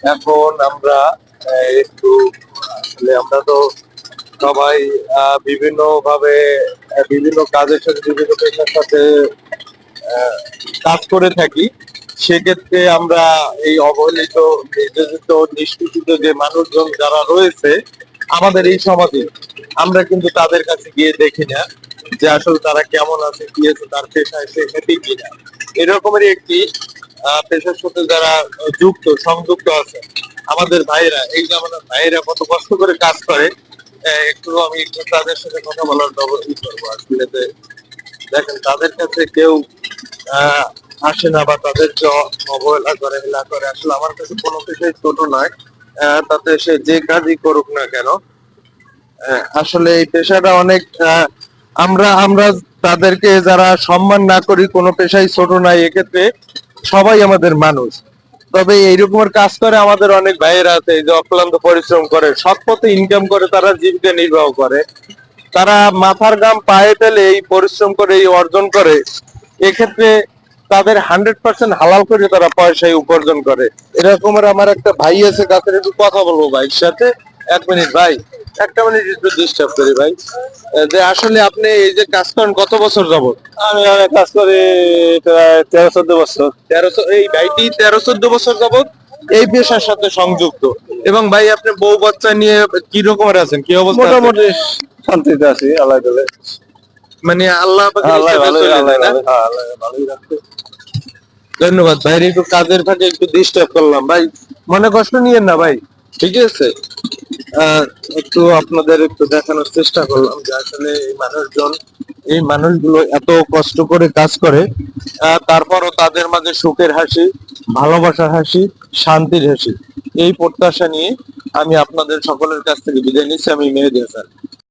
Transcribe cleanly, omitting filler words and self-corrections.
এখন আমরা একটু আসলে আমরা তো সবাই বিভিন্ন ভাবে বিভিন্ন কাজের সাথে বিভিন্ন পেশার সাথে আহ, কাজ করে থাকি। সেক্ষেত্রে আমরা এই অবহেলিত নির্যাতিত নিষ্পেষিত যে মানুষজন যারা রয়েছে আমাদের এই সমাজে, আমরা কিন্তু তাদের কাছে গিয়ে দেখি না যে আসলে তারা কেমন আছে, কি আছে, তার পেশায় সে হ্যাপি কিনা। এরকমেরই একটি পেশার সাথে যারা যুক্ত সংযুক্ত আছে আমাদের ভাইরা, এই যে আমাদের ভাইরা কত কষ্ট করে কাজ করে। আমি একটু তাদের সাথে কথা বলার ই করবো আসলে। দেখেন তাদের কাছে কেউ আহ আসে না বা তাদেরকে অবহেলা করে হেলা করে। আসলে আমার কাছে কোনো কিছুই ছোট নয়, তাতে সে যে কাজই করুক না কেন। আসলে এই পেশাটা অনেক আমরা আমরা তাদেরকে যারা সম্মান না করি, কোনো পেশাই ছোট নাই এক্ষেত্রে, সবাই আমাদের মানুষ। তবে এইরকমের কাজ করে আমাদের অনেক ভাইয়েরা আছে এই যে অক্লান্ত পরিশ্রম করে সৎ পথে ইনকাম করে, তারা জীবিকা নির্বাহ করে। তারা মাথার ঘাম পায়ে ফেলে এই পরিশ্রম করে, এই অর্জন করে। এক্ষেত্রে তাদের 100% হালাল করে তারা পয়সা উপার্জন করে। এরকমের আমার একটা ভাই আছে, কাছে একটু কথা বলবো ভাইয়ের সাথে। 1 মিনিট ভাই, একটা মিনিট একটু ডিস্টার্ব করি ভাই। যে আসলে আপনি এই যে কাজ করেন কত বছর যাবত? আমি অনেক কাজ করি, প্রায় 13-14 বছর। 13, এই ভাইটি 13-14 বছর যাবত এই পেশার সাথে সংযুক্ত। এবং ভাই আপনি বউ বাচ্চা নিয়ে কি রকমের আছেন, কি অবস্থা আছে? মোটামুটি শান্তিতে আছি, আল্লাহ দিলে। মানে আল্লাহ পাকের আল্লাহ ইচ্ছাতে ভালোই, চলে আল্লাহ যায় না? ভালোই, হ্যাঁ আল্লাহ ভালোই রাখছে। ধন্যবাদ ভাই, একটু কাজের ফাঁকে একটু ডিস্টার্ব করলাম ভাই, মনে কষ্ট নিয়েন না ভাই, ঠিক আছে? আহ, একটু আপনাদের একটু দেখানোর চেষ্টা করলাম যে আসলে এই মানুষজন, এই মানুষগুলো এত কষ্ট করে কাজ করে, তারপরও তাদের মাঝে সুখের হাসি, ভালোবাসার হাসি, শান্তির হাসি। এই প্রত্যাশা নিয়ে আমি আপনাদের সকলের কাছ থেকে বিদায় নিচ্ছি। আমি মেহেদী হাসান।